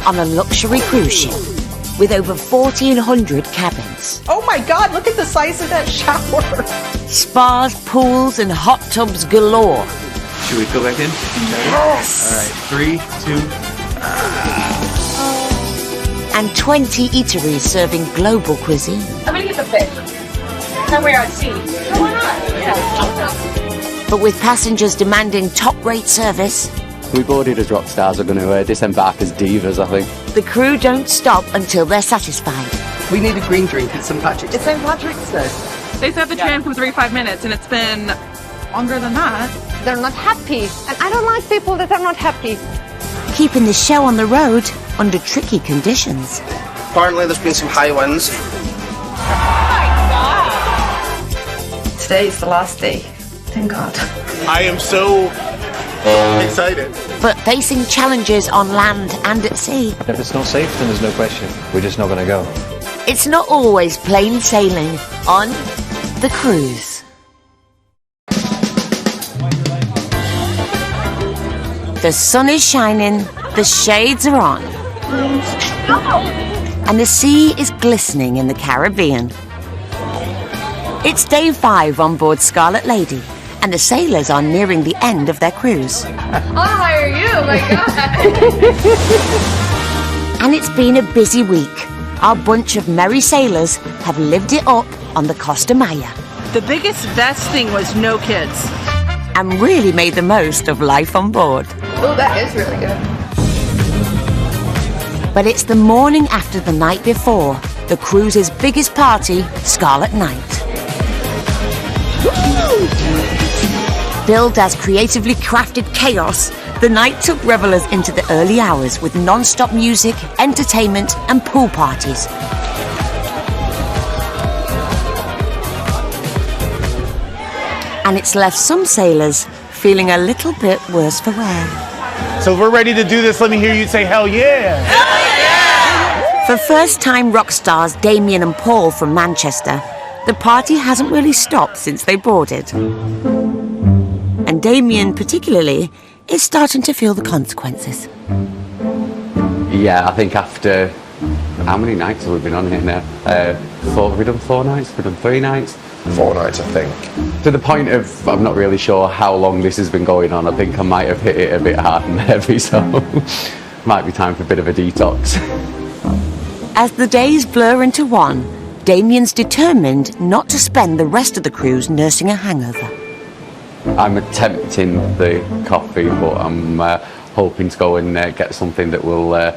on a luxury cruise ship with over 1,400 cabins. Oh my God, look at the size of that shower. Spas, pools, and hot tubs galore. Should we go back in? Yes. All right, 3, 2. And 20 eateries serving global cuisine. I'm gonna get the fish. Somewhere at sea. Oh, why not? Yeah. But with passengers demanding top-rate service, We boarded as rock stars, are going to disembark as divas, I think. the crew don't stop until they're satisfied. We need a green drink at St. Patrick's. It's St. Patrick's Day. They said the tram comes every 5 minutes, and it's been longer than that. They're not happy. And I don't like people that are not happy. Keeping the show on the road under tricky conditions. Apparently there's been some high winds. Today is the last day. Thank God. I am so excited. But facing challenges on land and at sea, If it's not safe, then there's no question. We're just not going to go. it's not always plain sailing on the cruise. The sun is shining, the shades are on, and the sea is glistening in the Caribbean. It's day 5 on board Scarlet Lady, and the sailors are nearing the end of their cruise. I'll hire you, my God. And it's been a busy week. Our bunch of merry sailors have lived it up on the Costa Maya The biggest, best thing was no kids. and really made the most of life on board. Oh, that is really good. But it's the morning after the night before, the cruise's biggest party, Scarlet Night. Billed as creatively crafted chaos, the night took revelers into the early hours with non-stop music, entertainment and pool parties. And it's left some sailors feeling a little bit worse for wear. So if we're ready to do this, let me hear you say hell yeah. For first-time rock stars Damien and Paul from Manchester, the party hasn't really stopped since they boarded. And Damien particularly is starting to feel the consequences. Yeah, I think after... How many nights have we been on here now? Have we done 4 nights? Have we done 3 nights? 4 nights, I think. To the point of, I'm not really sure how long this has been going on. I think I might have hit it a bit hard and heavy, so might be time for a bit of a detox. As the days blur into one, Damien's determined not to spend the rest of the cruise nursing a hangover. I'm attempting the coffee, but I'm hoping to go and get something that will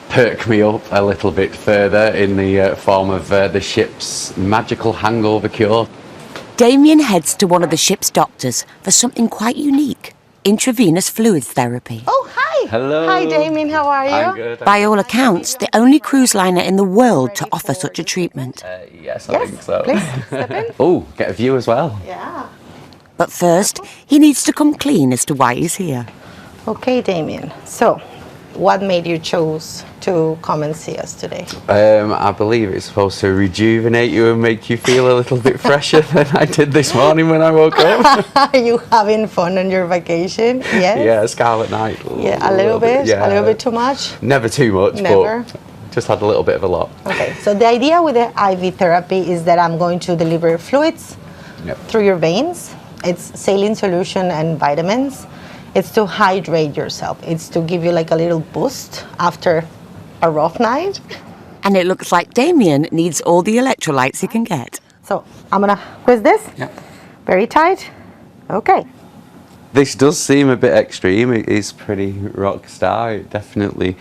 perk me up a little bit further in the form of the ship's magical hangover cure. Damien heads to one of the ship's doctors for something quite unique, intravenous fluids therapy. Oh, hi. Hello. Hi, Damien. How are you? I'm good. By all accounts, the only cruise liner in the world to offer such a treatment. Yes, I think so. Please, step in. Oh, get a view as well. Yeah. But first, he needs to come clean as to why he's here. Okay, Damien. So, what made you choose to come and see us today? I believe it's supposed to rejuvenate you and make you feel a little bit fresher than I did this morning when I woke up. Are you having fun on your vacation? Yes? Yeah, Scarlet Night. Yeah, a little bit? Yeah. A little bit too much? Never too much, Never? but just had a little bit of a lot. Okay, so the idea with the IV therapy is that I'm going to deliver fluids through your veins. It's saline solution and vitamins. It's to hydrate yourself. It's to give you like a little boost after a rough night. And it looks like Damien needs all the electrolytes he can get. So I'm gonna twist this. Yeah. Very tight. Okay. This does seem a bit extreme. It is pretty rock star. It definitely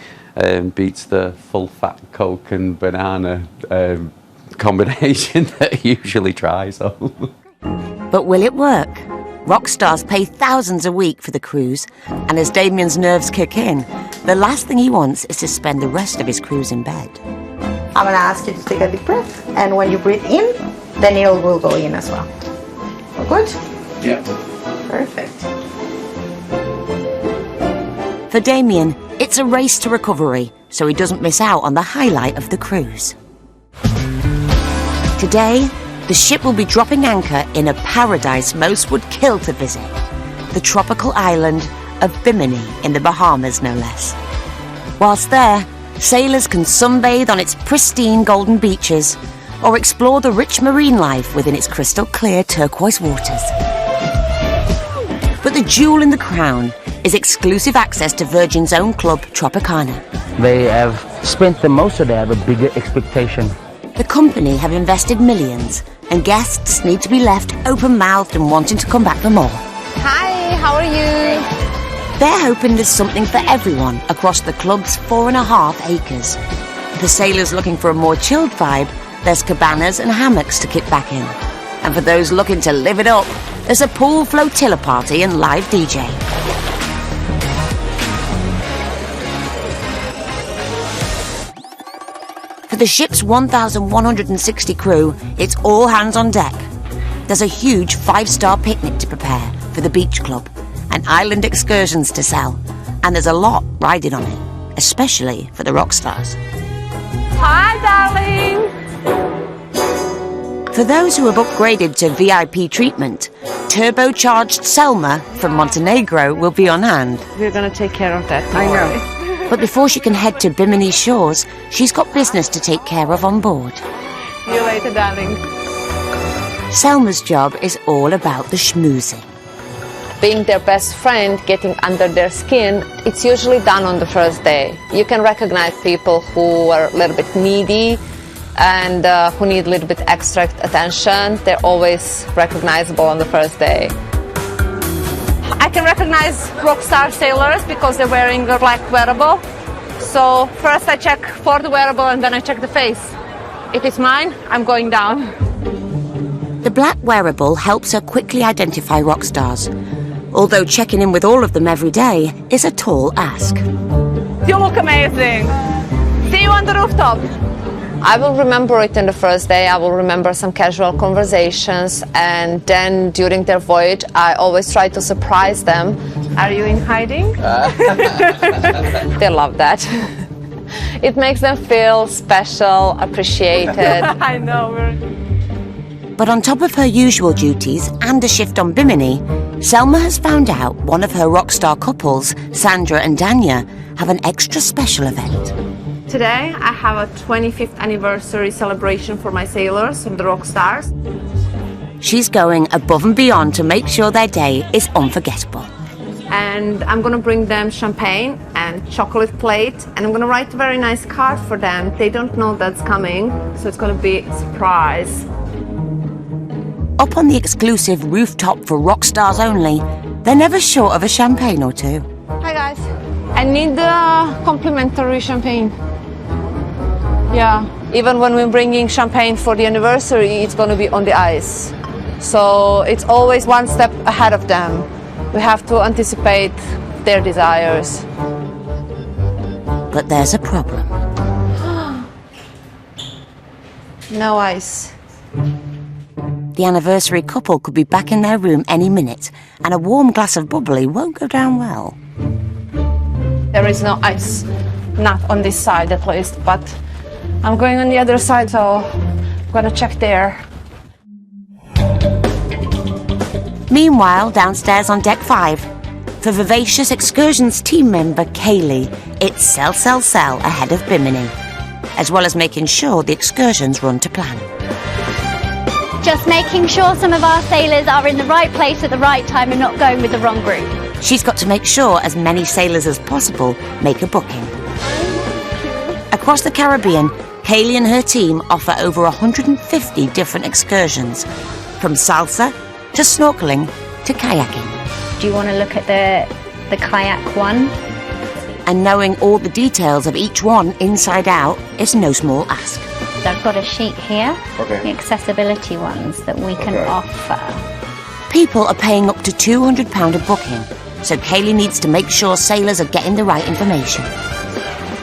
beats the full fat Coke and banana combination that I usually try. So. But will it work? Rock stars pay thousands a week for the cruise, and as Damien's nerves kick in, the last thing he wants is to spend the rest of his cruise in bed. I'm gonna ask you to take a deep breath, and when you breathe in, the needle will go in as well. All good? Yeah. Perfect. For Damien, it's a race to recovery, so he doesn't miss out on the highlight of the cruise. Today, the ship will be dropping anchor in a paradise most would kill to visit, the tropical island of Bimini in the Bahamas, no less. Whilst there, sailors can sunbathe on its pristine golden beaches or explore the rich marine life within its crystal clear turquoise waters. But the jewel in the crown is exclusive access to Virgin's own club, Tropicana. They have spent the most, so they have a bigger expectation. The company have invested millions, and guests need to be left open-mouthed and wanting to come back for more. Hi, how are you? They're hoping there's something for everyone across the club's 4.5 acres. For sailors looking for a more chilled vibe, there's cabanas and hammocks to kick back in. And for those looking to live it up, there's a pool flotilla party and live DJ. For the ship's 1,160 crew, it's all hands on deck. There's a huge 5-star picnic to prepare for the beach club and island excursions to sell. And there's a lot riding on it, especially for the rock stars. Hi, darling. For those who have upgraded to VIP treatment, turbocharged Selma from Montenegro will be on hand. We're going to take care of that. I know. But before she can head to Bimini shores, she's got business to take care of on board. See you later, darling. Selma's job is all about the schmoozing. Being their best friend, getting under their skin, it's usually done on the first day. You can recognize people who are a little bit needy and who need a little bit extra attention. They're always recognizable on the first day. I can recognize rockstar sailors because they're wearing a black wearable. So first I check for the wearable and then I check the face. If it's mine, I'm going down. The black wearable helps her quickly identify rock stars, although checking in with all of them every day is a tall ask. You look amazing. See you on the rooftop. I will remember it in the first day. I will remember some casual conversations, and then during their voyage, I always try to surprise them. Are you in hiding? They love that. It makes them feel special, appreciated. I know. But on top of her usual duties and a shift on Bimini, Selma has found out one of her rock star couples, Sandra and Danya, have an extra special event. Today I have a 25th anniversary celebration for my sailors and the rock stars. She's going above and beyond to make sure their day is unforgettable. And I'm gonna bring them champagne and chocolate plate, and I'm gonna write a very nice card for them. They don't know that's coming, so it's gonna be a surprise. Up on the exclusive rooftop for rock stars only, they're never short of a champagne or two. Hi guys. I need the complimentary champagne. Yeah. Even when we're bringing champagne for the anniversary, it's going to be on the ice. So it's always one step ahead of them. We have to anticipate their desires. But there's a problem. No ice. The anniversary couple could be back in their room any minute, and a warm glass of bubbly won't go down well. There is no ice. Not on this side at least, but I'm going on the other side, so I'm gonna check there. Meanwhile, downstairs on deck 5, for vivacious excursions team member Kaylee, it's sell, sell, sell ahead of Bimini, as well as making sure the excursions run to plan. Just making sure some of our sailors are in the right place at the right time and not going with the wrong group. She's got to make sure as many sailors as possible make a booking. Across the Caribbean, Kaylee and her team offer over 150 different excursions, from salsa to snorkeling to kayaking. Do you want to look at the kayak one? And knowing all the details of each one inside out is no small ask. I've got a sheet here, Okay. the accessibility ones that we can offer. People are paying up to £200 a booking, so Kaylee needs to make sure sailors are getting the right information.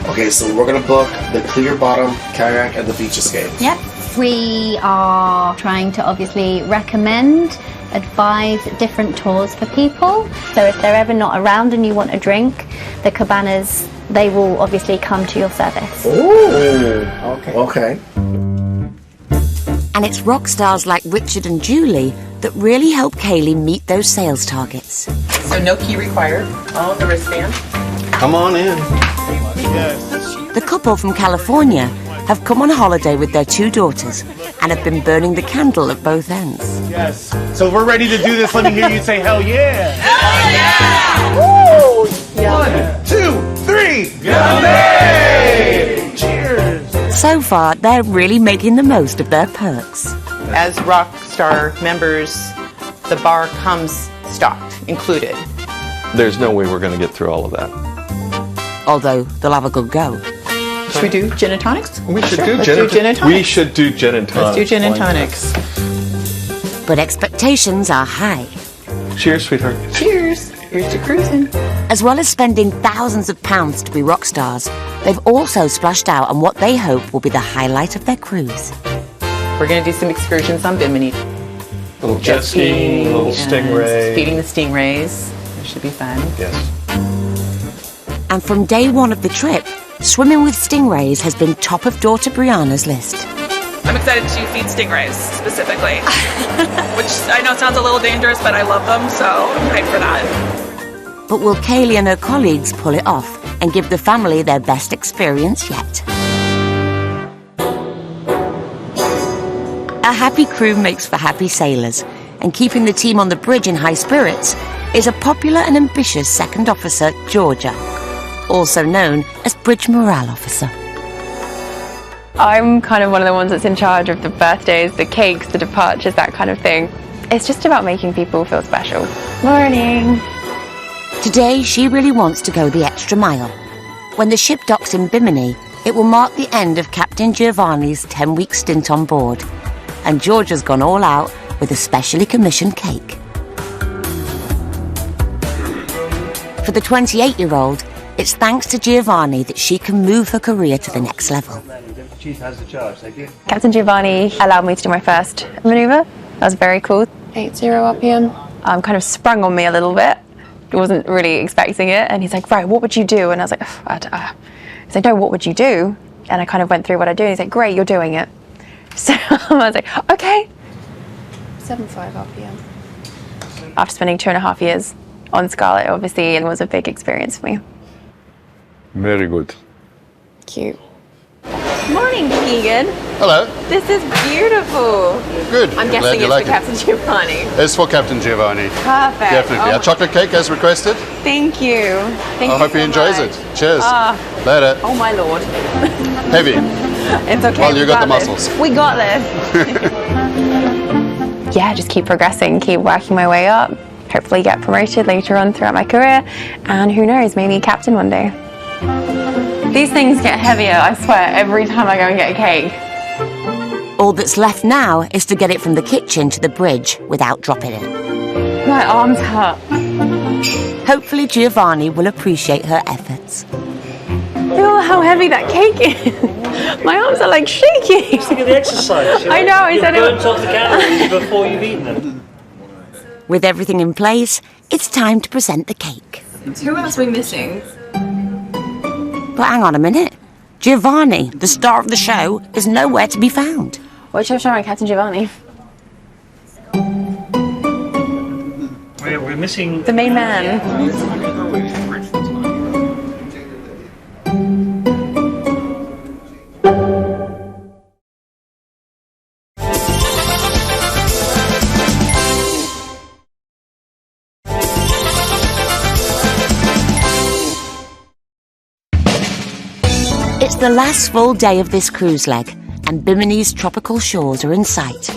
Okay, so we're gonna book the clear bottom kayak and the beach escape. Yep. We are trying to obviously recommend, advise different tours for people. So if they're ever not around and you want a drink, the cabanas, they will obviously come to your service. Ooh, okay. And it's rock stars like Richard and Julie that really help Kaylee meet those sales targets. So no key required, all the wristband. Come on in. Yes. The couple from California have come on holiday with their 2 daughters and have been burning the candle at both ends. Yes. So we're ready to do this. Let me hear you say hell yeah. Hell yeah! Woo! 1, 2, 3. Yummy! Cheers. So far, they're really making the most of their perks. As Rockstar members, the bar comes stocked, included. There's no way we're going to get through all of that. Although they'll have a good go. Should we do gin and tonics? We should Sure, do let's gin and do gin and tonics. We tonics. should do gin and tonics. Let's do gin and Why not? tonics. But expectations are high. Cheers, sweetheart. Cheers. Here's to cruising. As well as spending thousands of pounds to be rock stars, they've also splashed out on what they hope will be the highlight of their cruise. We're going to do some excursions on Bimini. Little jet skiing, little and stingray. Feeding the stingrays. It should be fun. Yes. And from day one of the trip, swimming with stingrays has been top of daughter Brianna's list. I'm excited to feed stingrays specifically, which I know sounds a little dangerous, but I love them, so I'm hyped for that. But will Kaylee and her colleagues pull it off and give the family their best experience yet? A happy crew makes for happy sailors, and keeping the team on the bridge in high spirits is a popular and ambitious second officer, Georgia, also known as Bridge Morale Officer. I'm kind of one of the ones that's in charge of the birthdays, the cakes, the departures, that kind of thing. It's just about making people feel special. Morning. Today, she really wants to go the extra mile. When the ship docks in Bimini, it will mark the end of Captain Giovanni's 10-week stint on board, and Georgia's gone all out with a specially commissioned cake. For the 28-year-old, it's thanks to Giovanni that she can move her career to the next level. Chief has the charge, thank you. Captain Giovanni allowed me to do my first maneuver. That was very cool. 80 RPM. Kind of sprung on me a little bit. I wasn't really expecting it. And he's like, right, what would you do? And I was like, he's like, no, what would you do? And I kind of went through what I do. And he's like, great, you're doing it. So I was like, okay. 75 RPM. After spending 2.5 years on Scarlet, obviously, it was a big experience for me. Very good. Cute. Morning, Keegan. Hello. This is beautiful. Good. I'm Glad guessing you it's like for Captain Giovanni. It's for Captain Giovanni. Perfect. Definitely. Oh, A chocolate cake as requested. thank you. Thank I you hope so he enjoys much. it. Cheers. Ah. Later. Oh my lord. Heavy. It's okay. Well, you we got the this. muscles. We got this. Yeah, just keep progressing, keep working my way up. Hopefully get promoted later on throughout my career. And who knows, maybe captain one day. These things get heavier, I swear, every time I go and get a cake. All that's left now is to get it from the kitchen to the bridge without dropping it. My arms hurt. Hopefully Giovanni will appreciate her efforts. Feel how heavy that cake is. My arms are like shaking. Think of the exercise. I know, I said it. Burnt off the calories before you've eaten them. With everything in place, it's time to present the cake. Who else are we missing? But hang on a minute. Giovanni, the star of the show, is nowhere to be found. What show showing Captain Giovanni? We're missing The main man. It's the last full day of this cruise leg, and Bimini's tropical shores are in sight.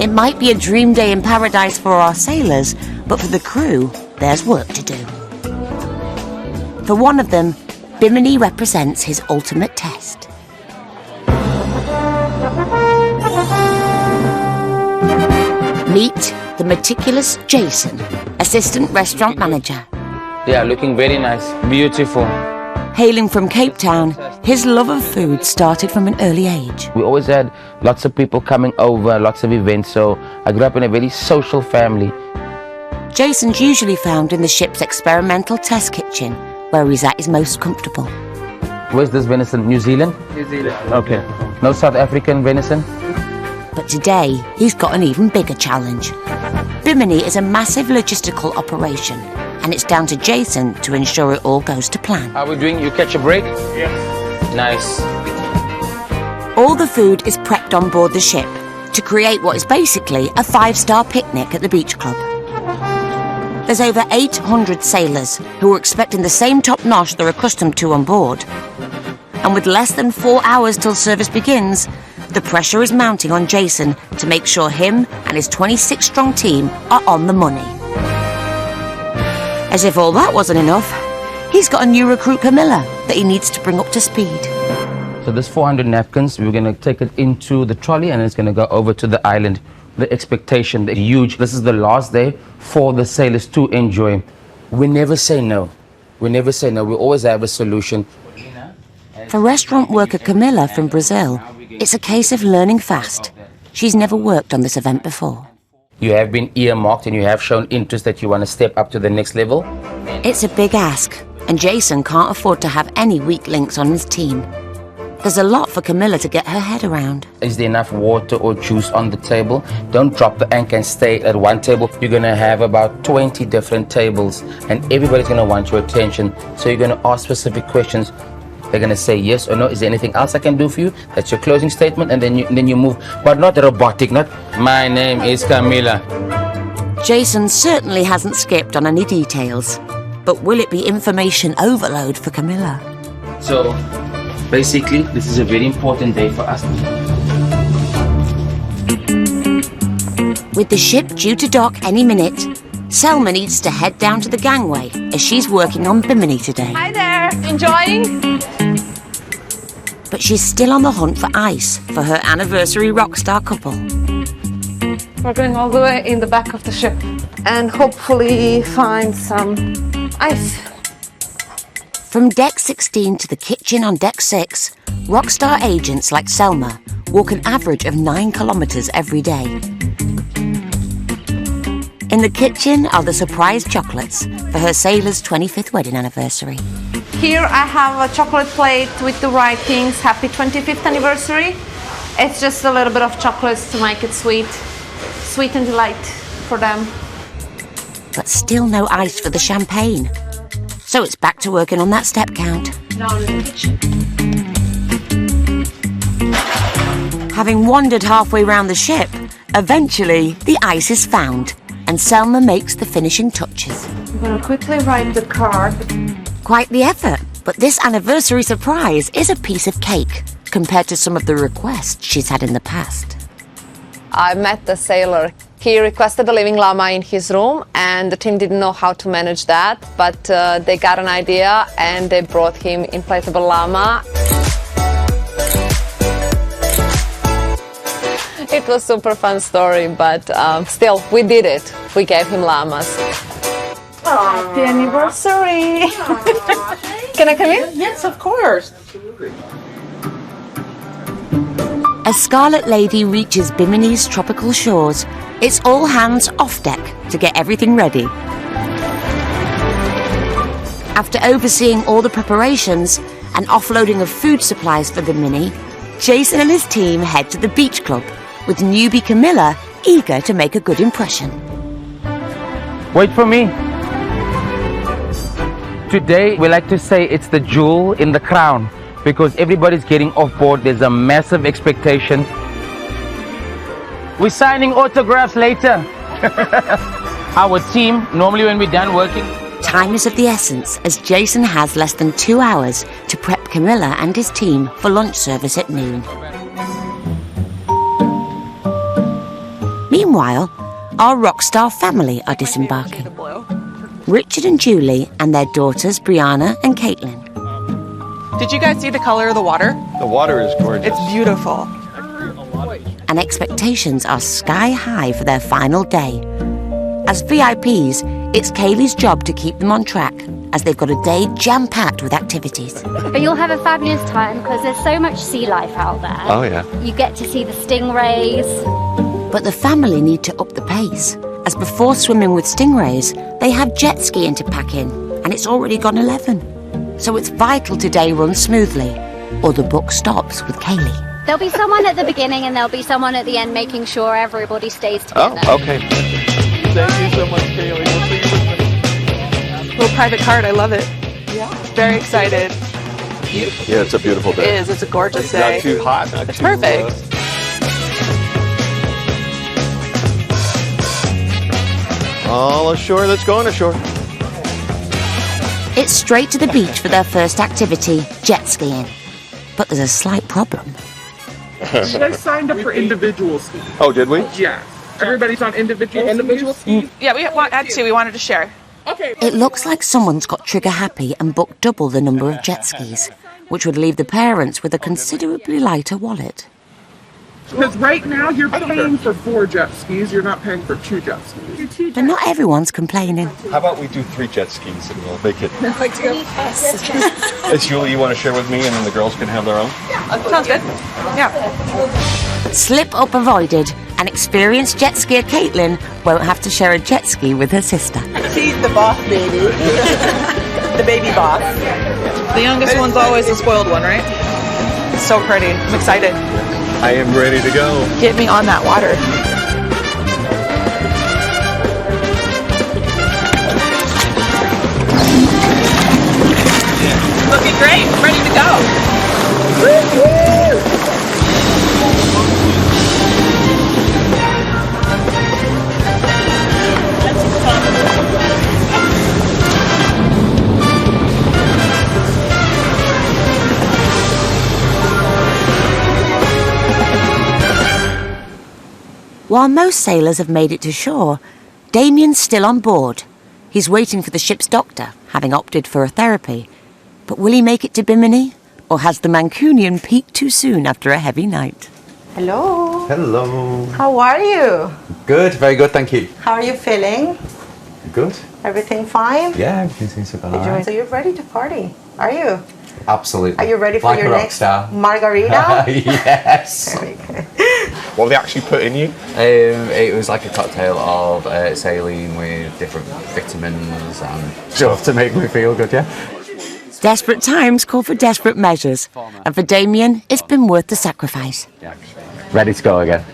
It might be a dream day in paradise for our sailors, but for the crew, there's work to do. For one of them, Bimini represents his ultimate test. Meet the meticulous Jason, assistant restaurant manager. They are looking very nice, beautiful. Hailing from Cape Town, his love of food started from an early age. We always had lots of people coming over, lots of events, so I grew up in a very social family. Jason's usually found in the ship's experimental test kitchen, where he's at his most comfortable. Where's this venison? New Zealand? New Zealand. Okay. No South African venison? But today, he's got an even bigger challenge. Bimini is a massive logistical operation, and it's down to Jason to ensure it all goes to plan. Are we doing, you catch a break? Yes. Nice. All the food is prepped on board the ship to create what is basically a 5-star picnic at the beach club. There's over 800 sailors who are expecting the same top-notch they're accustomed to on board. And with less than 4 hours till service begins, the pressure is mounting on Jason to make sure him and his 26-strong team are on the money. As if all that wasn't enough, he's got a new recruit, Camilla, that he needs to bring up to speed. So this 400 napkins, we're going to take it into the trolley and it's going to go over to the island. The expectation, the huge, this is the last day for the sailors to enjoy. We never say no. We never say no. We always have a solution. For restaurant worker Camilla from Brazil, it's a case of learning fast. She's never worked on this event before. You have been earmarked and you have shown interest that you want to step up to the next level. It's a big ask, and Jason can't afford to have any weak links on his team. There's a lot for Camilla to get her head around. Is there enough water or juice on the table? Don't drop the anchor and stay at one table. You're going to have about 20 different tables and everybody's going to want your attention. So you're going to ask specific questions. They're going to say yes or no. Is there anything else I can do for you? That's your closing statement, and then you move. But not robotic, not my name is Camilla. Jason certainly hasn't skipped on any details. But will it be information overload for Camilla? So basically, this is a very important day for us. With the ship due to dock any minute, Selma needs to head down to the gangway as she's working on Bimini today. Hi there, enjoying? But she's still on the hunt for ice for her anniversary rockstar couple. We're going all the way in the back of the ship and hopefully find some ice. From deck 16 to the kitchen on deck 6, rockstar agents like Selma walk an average of 9 kilometers every day. In the kitchen are the surprise chocolates for her sailor's 25th wedding anniversary. Here I have a chocolate plate with the writings, Happy 25th Anniversary. It's just a little bit of chocolates to make it sweet and delight for them. But still no ice for the champagne. So it's back to working on that step count. Now in the kitchen. Having wandered halfway round the ship, eventually the ice is found and Selma makes the finishing touches. I'm going to quickly write the card. Quite the effort, but this anniversary surprise is a piece of cake compared to some of the requests she's had in the past. I met the sailor. He requested a living llama in his room and the team didn't know how to manage that, but they got an idea and they brought him inflatable llama. It was a super fun story, but still, we did it. We gave him llamas. Happy anniversary! Can I come in? Yes, of course. As Scarlet Lady reaches Bimini's tropical shores, it's all hands off deck to get everything ready. After overseeing all the preparations and offloading of food supplies for Bimini, Jason and his team head to the beach club, with newbie Camilla eager to make a good impression. Wait for me. Today, we like to say it's the jewel in the crown because everybody's getting off board. There's a massive expectation. We're signing autographs later. Our team, normally when we're done working... Time is of the essence as Jason has less than 2 hours to prep Camilla and his team for lunch service at noon. Meanwhile, our rockstar family are disembarking. Richard and Julie and their daughters Brianna and Caitlin. Did you guys see the color of the water? The water is gorgeous. It's beautiful. And expectations are sky high for their final day. As VIPs, it's Kaylee's job to keep them on track as they've got a day jam-packed with activities. But you'll have a fabulous time because there's so much sea life out there. Oh, yeah. You get to see the stingrays. But the family need to up the pace, as before swimming with stingrays, they have jet skiing to pack in, and it's already gone 11. So it's vital today runs smoothly, or the book stops with Kaylee. There'll be someone at the beginning and there'll be someone at the end making sure everybody stays together. Oh, okay. Thank you so much, Kaylee. We'll see you with me. Little private card, I love it. Yeah. Very excited. Yeah, it's a beautiful It day. is. It's a gorgeous day. Not too hot. Not It's too, perfect. All ashore. Let's go on ashore. It's straight to the beach for their first activity, jet skiing. But there's a slight problem. You guys signed up for individual ski. Oh, did we? Yeah. Everybody's on individual ski. Yeah, we had to. We wanted to share. Okay. It looks like someone's got trigger happy and booked double the number of jet skis, which would leave the parents with a considerably lighter wallet. Because right now you're paying for 4 jet skis. You're not paying for 2 jet skis. But not everyone's complaining. How about we do 3 jet skis and we'll make it. I'd like to go. It's Julie, you want to share with me and then the girls can have their own? Sounds good. Yeah. Slip up avoided, and experienced jet skier Caitlin won't have to share a jet ski with her sister. She's the boss baby. The baby boss. The youngest one's always the spoiled one, right? So pretty. I'm excited. I am ready to go. Get me on that water. Looking great. Ready to go. Woo-hoo! While most sailors have made it to shore, Damien's still on board. He's waiting for the ship's doctor, having opted for a therapy. But will he make it to Bimini? Or has the Mancunian peaked too soon after a heavy night? Hello. Hello. How are you? Good, very good, thank you. How are you feeling? Good. Everything fine? Yeah, everything seems to be all right. So you're ready to party, are you? Absolutely. Are you ready for like your a rock next star. margarita? Yes. Very good. What they actually put in you? It was like a cocktail of saline with different vitamins and stuff to make me feel good, yeah. Desperate times call for desperate measures, and for Damien, it's been worth the sacrifice. Ready to go again.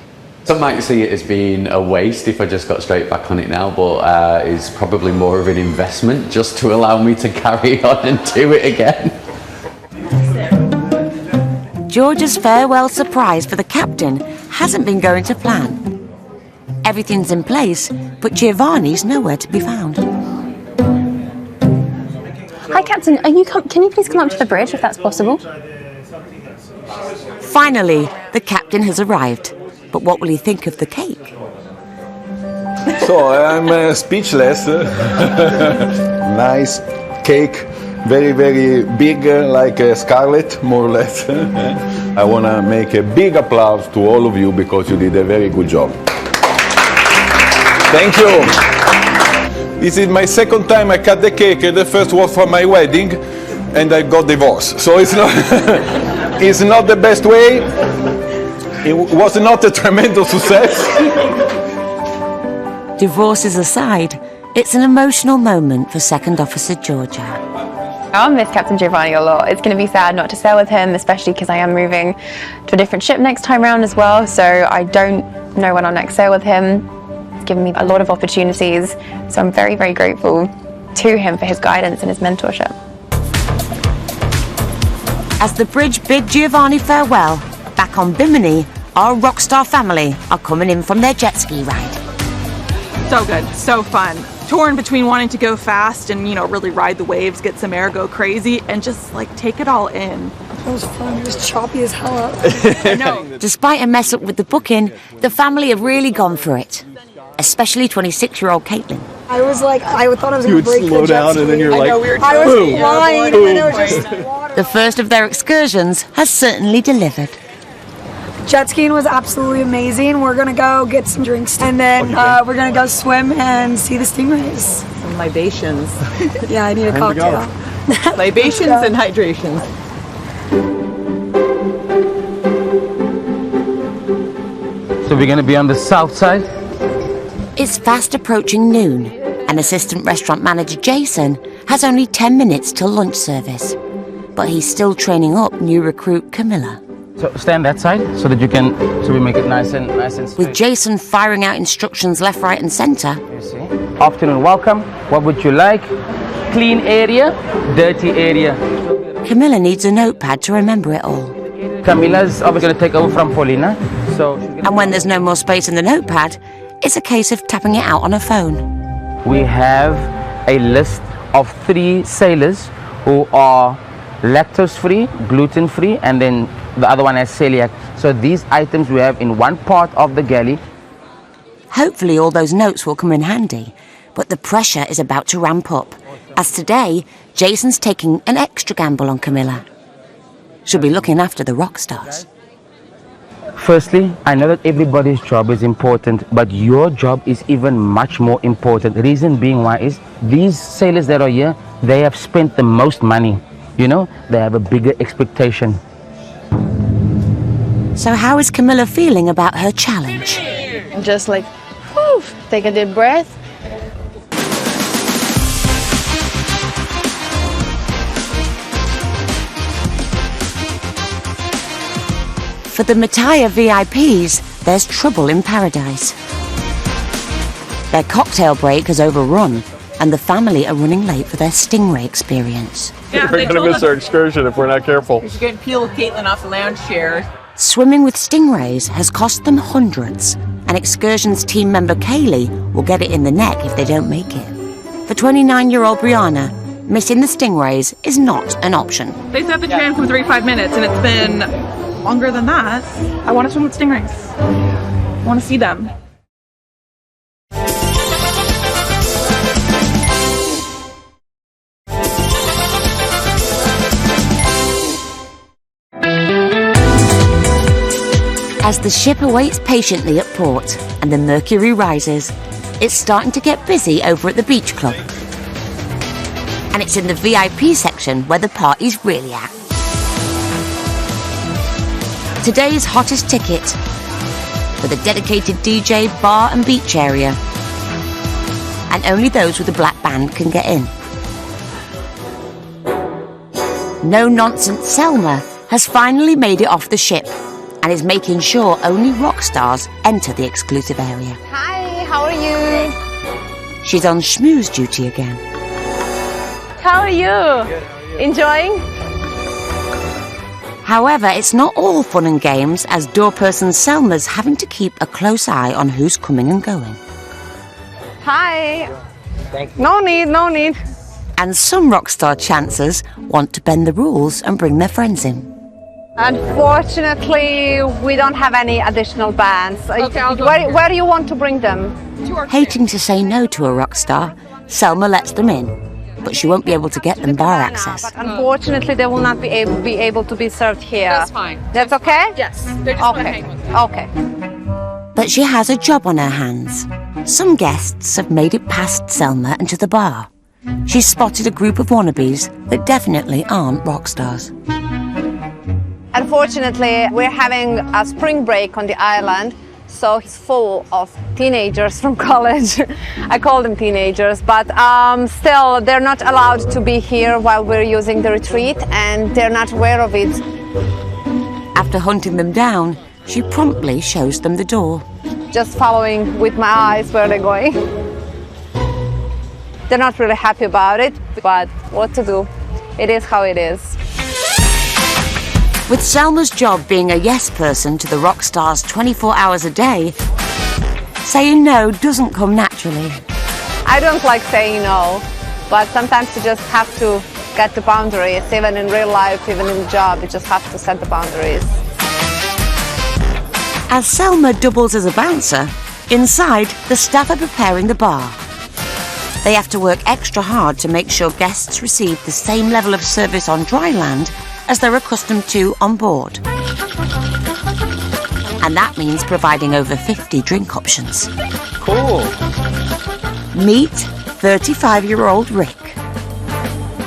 Some might see it as being a waste if I just got straight back on it now, but it's probably more of an investment just to allow me to carry on and do it again. George's farewell surprise for the captain hasn't been going to plan. Everything's in place, but Giovanni's nowhere to be found. Hi, Captain. Can you please come up to the bridge if that's possible? Finally, the captain has arrived. But what will he think of the cake? So I'm speechless. Nice cake, very, very big, like a scarlet, more or less. I want to make a big applause to all of you because you did a very good job. Thank you. This is my second time I cut the cake. The first was for my wedding, and I got divorced. So it's not, it's not the best way. It was not a tremendous success. Divorces aside, it's an emotional moment for Second Officer Georgia. I'll miss Captain Giovanni a lot. It's going to be sad not to sail with him, especially because I am moving to a different ship next time round as well. So I don't know when I'll next sail with him. It's given me a lot of opportunities. So I'm very, very grateful to him for his guidance and his mentorship. As the bridge bid Giovanni farewell, back on Bimini, our Rockstar family are coming in from their jet ski ride. So good, so fun. Torn between wanting to go fast and, really ride the waves, get some air, go crazy, and just take it all in. That was fun. It was choppy as hell. I know. Despite a mess up with the booking, the family have really gone for it. Especially 26-year-old Caitlin. I was like, I thought I was going to break slow the jet down ski. and then you're like, I was boom, flying and then it was just The first of their excursions has certainly delivered. jet skiing was absolutely amazing. We're gonna go get some drinks and then we're gonna go swim and see the stingrays. Some libations. Yeah, I need a Time to go. cocktail. Libations and hydrations. So we're going to be on the south side. It's fast approaching noon, and assistant restaurant manager Jason has only 10 minutes till lunch service. But he's still training up new recruit Camilla. So stand that side so that you can, so we make it nice and straight. With Jason firing out instructions left, right and centre. Afternoon welcome. What would you like? Clean area, dirty area. Camilla needs a notepad to remember it all. Camilla's obviously going to take over from Paulina. So, and when there's no more space in the notepad, it's a case of tapping it out on a phone. We have a list of 3 sailors who are lactose-free, gluten-free, and then the other one has celiac. So these items we have in one part of the galley. Hopefully all those notes will come in handy, but the pressure is about to ramp up, as today Jason's taking an extra gamble on Camilla. She'll be looking after the rock stars. Firstly, I know that everybody's job is important, but your job is even much more important. The reason being why is these sailors that are here, they have spent the most money. You know, they have a bigger expectation. So how is Camilla feeling about her challenge? Just like, whew, take a deep breath. For the Mataya VIPs, there's trouble in paradise. Their cocktail break has overrun, and the family are running late for their stingray experience. Yeah, we're going to miss our excursion if we're not careful. You should go and peel Caitlin off the lounge chair. Swimming with stingrays has cost them hundreds, and Excursions team member Kaylee will get it in the neck if they don't make it. For 29-year-old Brianna, missing the stingrays is not an option. They said the tram comes every 5 minutes, and it's been longer than that. I want to swim with stingrays. I want to see them. As the ship awaits patiently at port and the mercury rises, it's starting to get busy over at the beach club. And it's in the VIP section where the party's really at. Today's hottest ticket, with a dedicated DJ, bar and beach area. And only those with a black band can get in. No-nonsense Selma has finally made it off the ship and is making sure only rock stars enter the exclusive area. Hi, how are you? She's on schmooze duty again. How are you? Enjoying? However, it's not all fun and games, as doorperson Selma's having to keep a close eye on who's coming and going. Hi. No need. And some rock star chancers want to bend the rules and bring their friends in. Unfortunately, we don't have any additional bands. Where do you want to bring them? Hating to say no to a rock star, Selma lets them in, but she won't be able to get them bar access. But unfortunately, they will not be able to be served here. That's fine. That's okay? Yes. They're just okay. Okay. But she has a job on her hands. Some guests have made it past Selma and to the bar. She's spotted a group of wannabes that definitely aren't rock stars. Unfortunately, we're having a spring break on the island, so it's full of teenagers from college. I call them teenagers, but still, they're not allowed to be here while we're using the retreat, and they're not aware of it. After hunting them down, she promptly shows them the door. Just following with my eyes where they're going. They're not really happy about it, but what to do? It is how it is. With Selma's job being a yes person to the rock stars 24 hours a day, saying no doesn't come naturally. I don't like saying no, but sometimes you just have to get the boundaries. Even in real life, even in the job, you just have to set the boundaries. As Selma doubles as a bouncer, inside, the staff are preparing the bar. They have to work extra hard to make sure guests receive the same level of service on dry land as they're accustomed to on board. And that means providing over 50 drink options. Cool. Meet 35-year-old Rick,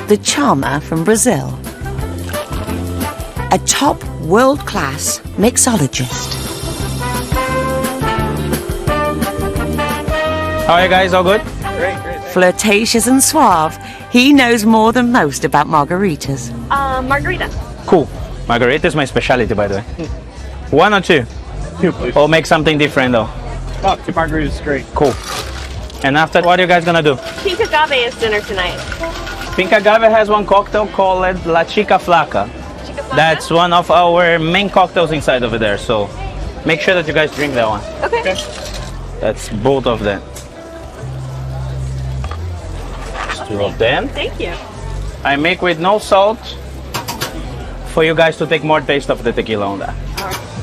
the charmer from Brazil. A top world-class mixologist. How are you guys? All good? Great. Flirtatious and suave, he knows more than most about margaritas. Margarita. Cool. Margarita is my specialty, by the way. One or two? Two, please. Or make something different, though. Oh, 2 margaritas is great. Cool. And after, what are you guys gonna do? Pink agave is dinner tonight. Pink Agave has one cocktail called La Chica Flaca. That's one of our main cocktails inside over there. So make sure that you guys drink that one. Okay. That's both of them. Just two of them. Thank you. I make with no salt for you guys to take more taste of the tequila on that.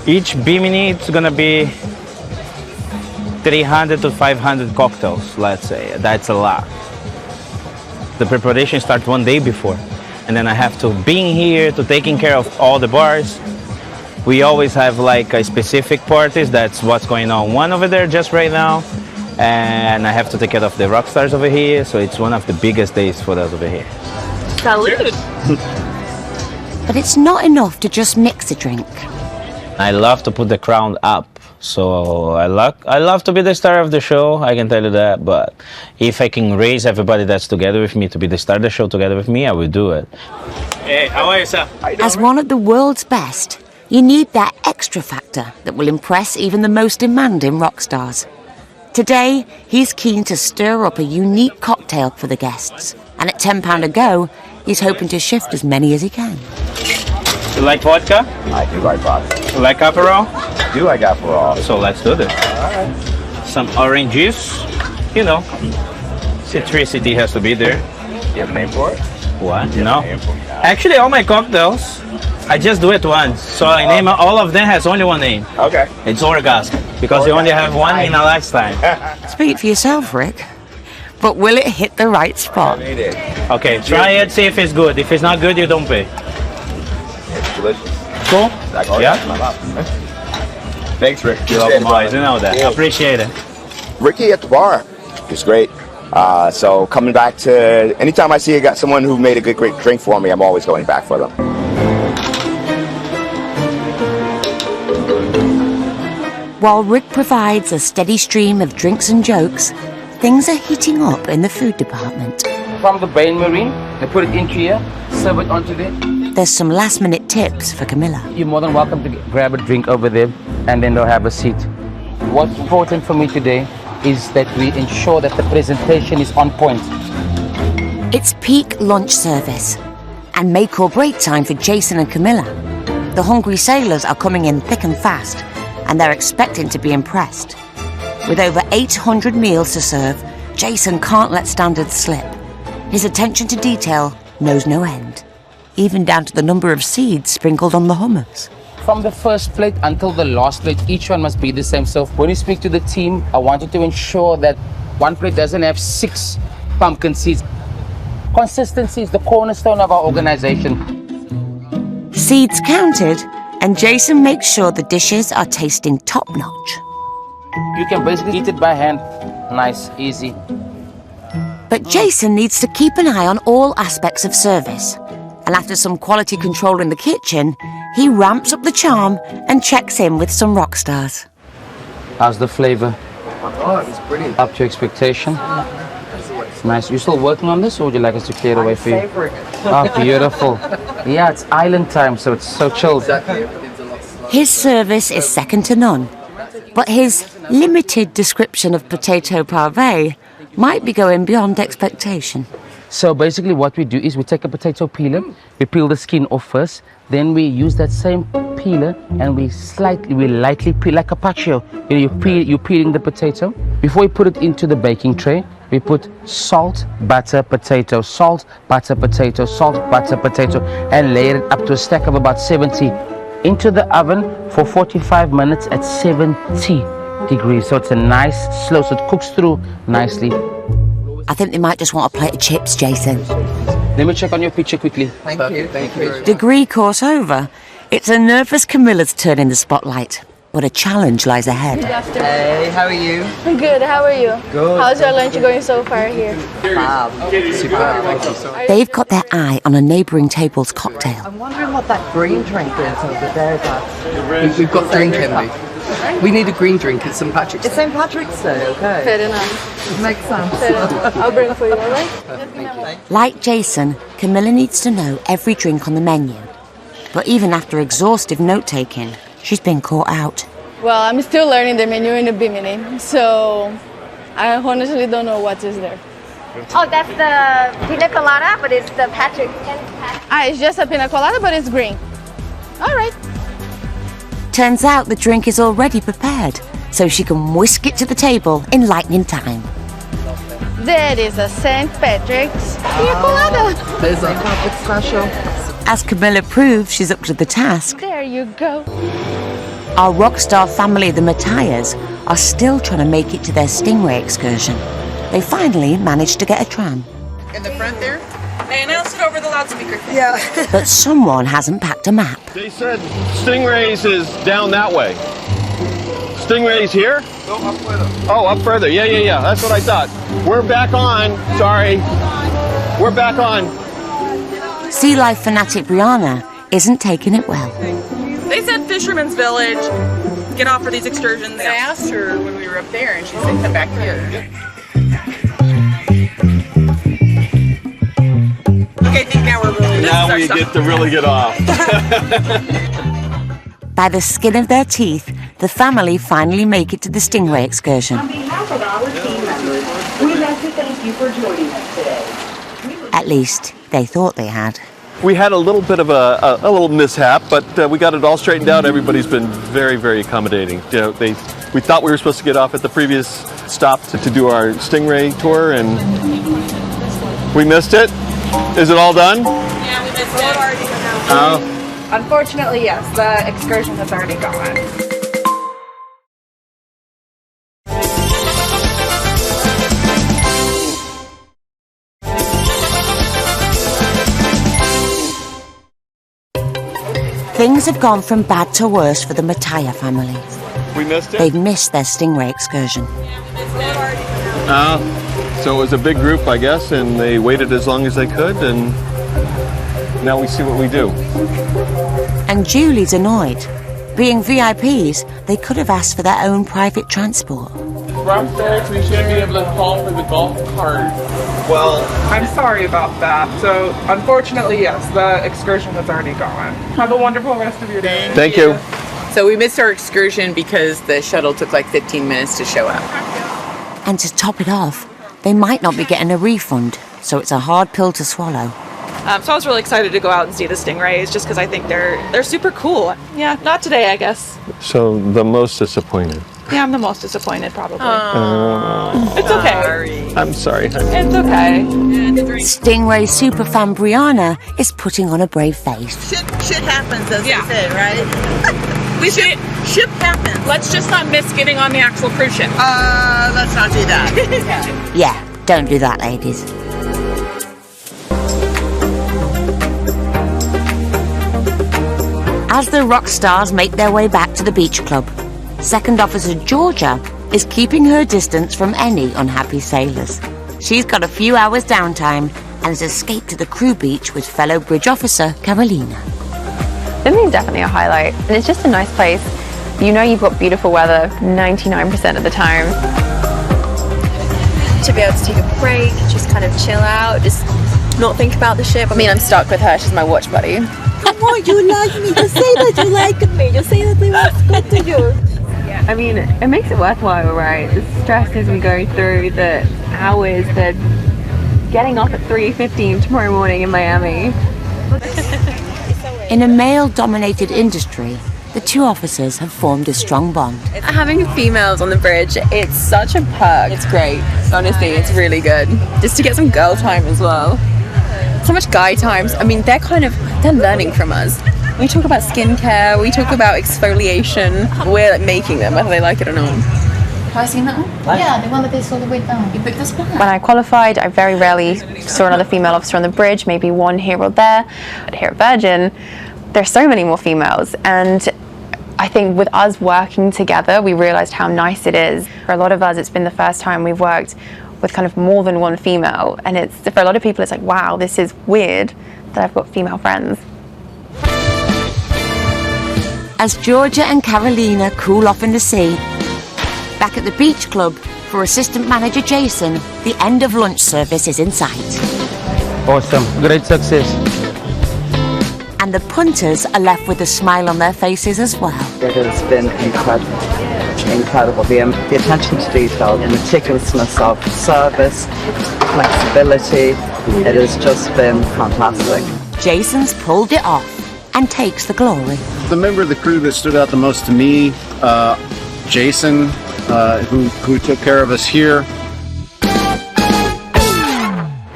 Each bimini, it's gonna be 300 to 500 cocktails, let's say. That's a lot. The preparation starts one day before. And then I have to be here to taking care of all the bars. We always have like a specific parties. That's what's going on. One over there just right now. And I have to take care of the rock stars over here. So it's one of the biggest days for us over here. Salud. But it's not enough to just mix a drink. I love to put the crown up. So I love to be the star of the show, I can tell you that. But if I can raise everybody that's together with me to be the star of the show together with me, I will do it. Hey, how are you, sir? As one of the world's best, you need that extra factor that will impress even the most demanding rock stars. Today, he's keen to stir up a unique cocktail for the guests. And at £10 a go, he's hoping to shift as many as he can. You like vodka? I do like vodka. You like Aperol? I do like Aperol. So let's do this. Some orange juice. You know, citricity has to be there. You have a name for it? What? No. Actually, all my cocktails, I just do it once. So I name all of them has only one name. Okay. It's orgasm. Because you only have one in a lifetime. Speak for yourself, Rick. But will it hit the right spot? Okay, try it, see if it's good. If it's not good, you don't pay. It's delicious. Cool? Yeah. Yeah. Thanks, Rick. You're welcome, boys. You know that. Yeah. Appreciate it. Ricky at the bar. It's great. So coming back to anytime I see I got someone who made a good great drink for me, I'm always going back for them. While Rick provides a steady stream of drinks and jokes, things are heating up in the food department. From the Bain Marine, they put it into here, serve it onto there. There's some last-minute tips for Camilla. You're more than welcome to grab a drink over there, and then they'll have a seat. What's important for me today is that we ensure that the presentation is on point. It's peak lunch service, and make or break time for Jason and Camilla. The hungry sailors are coming in thick and fast, and they're expecting to be impressed. With over 800 meals to serve, Jason can't let standards slip. His attention to detail knows no end, even down to the number of seeds sprinkled on the hummus. From the first plate until the last plate, each one must be the same. So when you speak to the team, I want you to ensure that one plate doesn't have 6 pumpkin seeds. Consistency is the cornerstone of our organization. Seeds counted, and Jason makes sure the dishes are tasting top-notch. You can basically eat it by hand. Nice, easy. But Jason needs to keep an eye on all aspects of service. And after some quality control in the kitchen, he ramps up the charm and checks in with some rock stars. How's the flavor? Oh, it's brilliant. Up to expectation? Nice. You still working on this, or would you like us to clear it away for you? Oh, beautiful. Yeah, it's island time, so it's so chilled. His service is second to none, but his limited description of potato parve might be going beyond expectation. So basically what we do is we take a potato peeler, we peel the skin off first, then we use that same peeler and we lightly peel like carpaccio. You know, you're peeling the potato. Before we put it into the baking tray, we put salt, butter, potato, salt, butter, potato, salt, butter, potato, and layer it up to a stack of about 70 into the oven for 45 minutes at 70 degrees. So it's a nice slow, so it cooks through nicely. I think they might just want a plate of chips, Jason. Let me check on your picture quickly. Thank you. Degree course over. It's a nervous Camilla's turn in the spotlight, but a challenge lies ahead. Hey, how are you? Good, how are you? Good. How's your lunch going so far here? Fab. Superb, thank you so much. They've got their eye on a neighbouring table's cocktail. I'm wondering what that green drink is over there, Dad. We've got drink envy. We need a green drink at St. Patrick's Day. It's St. Patrick's Day, okay. Fair enough. Makes sense. Fair enough. I'll bring it for you, alright? Like Jason, Camilla needs to know every drink on the menu. But even after exhaustive note-taking, she's been caught out. Well, I'm still learning the menu in the Bimini, so I honestly don't know what is there. Oh, that's the pina colada, but it's the Patrick. It's just a pina colada, but it's green. All right. Turns out the drink is already prepared, so she can whisk it to the table in lightning time. That is a St. Patrick's pina colada. There's a Patrick special. As Camilla proves she's up to the task, There you go. our rock star family, the Matthias, are still trying to make it to their Stingray excursion. They finally managed to get a tram. In the front there? They announced it over the loudspeaker. Yeah. But someone hasn't packed a map. They said Stingrays is down that way. Stingrays here? Go up further. Oh, up further. Yeah. That's what I thought. We're back on. Sorry. We're back on. Sea life fanatic Brianna isn't taking it well. They said Fisherman's Village. Get off for these excursions. I asked her when we were up there, and she said come back here. Okay, I think now we're really. Now we get to really get off. By the skin of their teeth, the family finally make it to the Stingray excursion. On behalf of our team members, we'd like to thank you for joining us today. At least, they thought they had. We had a little bit of a little mishap, but we got it all straightened out. Everybody's been very, very accommodating. You know, we thought we were supposed to get off at the previous stop to do our Stingray tour, and we missed it. Is it all done? Yeah, we missed it. Oh. Unfortunately, yes, the excursion has already gone. Things have gone from bad to worse for the Mattia family. We missed it? They've missed their Stingray excursion. So it was a big group, I guess, and they waited as long as they could, and now we see what we do. And Julie's annoyed. Being VIPs, they could have asked for their own private transport. We're upstairs, we should be able to call for the golf cart. Well, I'm sorry about that. So, unfortunately, yes, the excursion has already gone. Have a wonderful rest of your day. Thank you. So we missed our excursion because the shuttle took like 15 minutes to show up. And to top it off, they might not be getting a refund, so it's a hard pill to swallow. So I was really excited to go out and see the Stingrays just because I think they're super cool. Yeah, not today, I guess. So the most disappointed. Yeah, I'm the most disappointed, probably. It's okay. I'm sorry. It's okay. Stingray superfan Brianna is putting on a brave face. Shit happens, as they say, right? Ship happens. Let's just not miss getting on the actual cruise ship. Let's not do that. Yeah, don't do that, ladies. As the rock stars make their way back to the beach club, Second Officer Georgia is keeping her distance from any unhappy sailors. She's got a few hours downtime and has escaped to the crew beach with fellow bridge officer Carolina. Swimming definitely a highlight, and it's just a nice place. You know you've got beautiful weather 99% of the time. To be able to take a break, just kind of chill out, just not think about the ship. I mean, I'm stuck with her, she's my watch buddy. Come on, you like me, just say that you like me, just say that it was good to you. I mean, it makes it worthwhile, right? The stresses we go through, the hours, the getting up at 3:15 tomorrow morning in Miami. In a male-dominated industry, the two officers have formed a strong bond. Having females on the bridge, it's such a perk. It's great. Honestly, it's really good. Just to get some girl time as well. So much guy times. I mean, they're learning from us. We talk about skincare, we talk about exfoliation. We're like making them, whether they like it or not. Have I seen that one? Yeah, the one that is all the way down. You picked this one? When I qualified, I very rarely saw another female officer on the bridge, maybe one here or there. But here at Virgin, there's so many more females, and I think with us working together, we realized how nice it is. For a lot of us, it's been the first time we've worked with kind of more than one female, and it's for a lot of people, it's like, wow, this is weird that I've got female friends. As Georgia and Carolina cool off in the sea, back at the beach club for assistant manager Jason, the end of lunch service is in sight. Awesome, great success. And the punters are left with a smile on their faces as well. It has been incredible. absolutely incredible. The attention to detail, the meticulousness of service, flexibility, it has just been fantastic. Jason's pulled it off and takes the glory. The member of the crew that stood out the most to me, Jason, who took care of us here.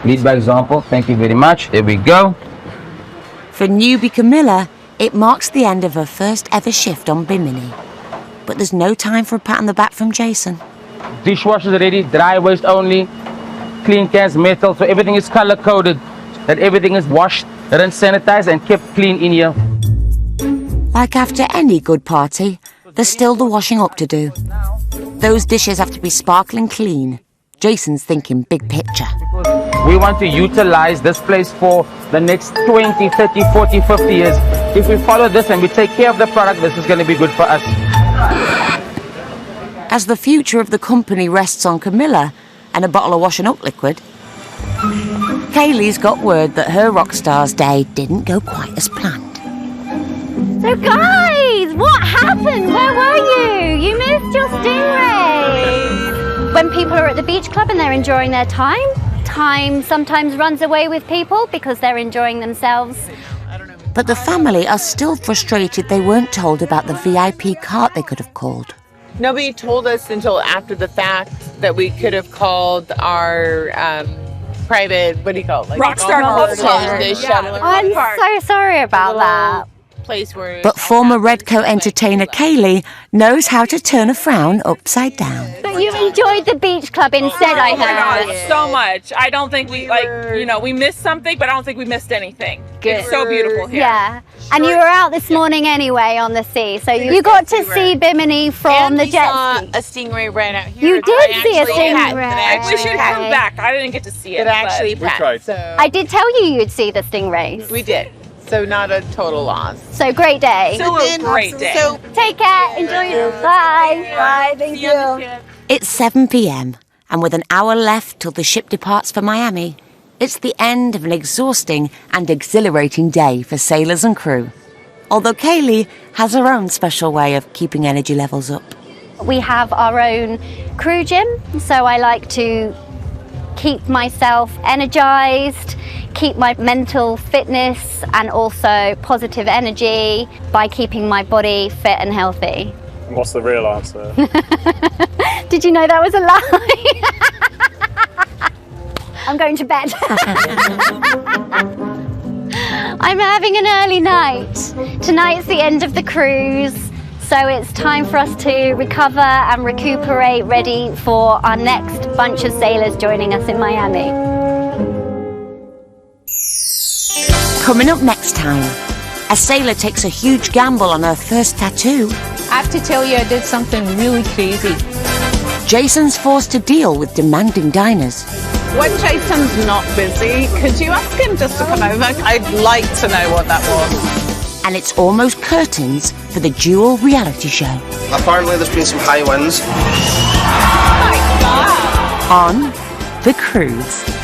Lead by example. Thank you very much. There we go. For newbie Camilla, it marks the end of her first ever shift on Bimini. But there's no time for a pat on the back from Jason. Dishwasher's ready, dry waste only, clean cans, metal, so everything is color coded, that everything is washed, rinse, sanitized and kept clean in here. Like after any good party, there's still the washing up to do. Those dishes have to be sparkling clean. Jason's thinking big picture. We want to utilize this place for the next 20, 30, 40, 50 years. If we follow this and we take care of the product, this is going to be good for us. As the future of the company rests on Camilla and a bottle of washing up liquid, Kaylee's got word that her Rockstar's day didn't go quite as planned. So guys, what happened? Where were you? You missed your stingray. When people are at the beach club and they're enjoying their time sometimes runs away with people because they're enjoying themselves. But the family are still frustrated they weren't told about the VIP cart they could have called. Nobody told us until after the fact that we could have called our private, what do you call it? Like Rockstar Club. I'm so sorry about that. Place where But former Redcoat entertainer Kaylee knows how to turn a frown upside down. But you enjoyed the beach club instead, I Oh my heard. God, so much. I don't think we we missed something, but I don't think we missed anything. Good. It's so beautiful here. Yeah. And you were out this morning anyway on the sea, so you got to see Bimini from the jet ski. a stingray right out here. You did see a stingray. I wish you'd come back. I didn't get to see it. It actually but- passed. So I did tell you you'd see the stingrays. we did. So not a total loss. So great day. Still a great day. So take care. Enjoy your Bye. Bye. Thank you. It's 7 p.m. and with an hour left till the ship departs for Miami, it's the end of an exhausting and exhilarating day for sailors and crew. Although Kaylee has her own special way of keeping energy levels up. We have our own crew gym, so I like to keep myself energized, keep my mental fitness and also positive energy by keeping my body fit and healthy. What's the real answer? Did you know that was a lie? I'm going to bed. I'm having an early night. Tonight's the end of the cruise, so it's time for us to recover and recuperate, ready for our next bunch of sailors joining us in Miami. Coming up next time, a sailor takes a huge gamble on her first tattoo. I have to tell you, I did something really crazy. Jason's forced to deal with demanding diners. When Jason's not busy, could you ask him just to come over? I'd like to know what that was. And it's almost curtains for the dual reality show. Apparently there's been some high winds. On The Cruise.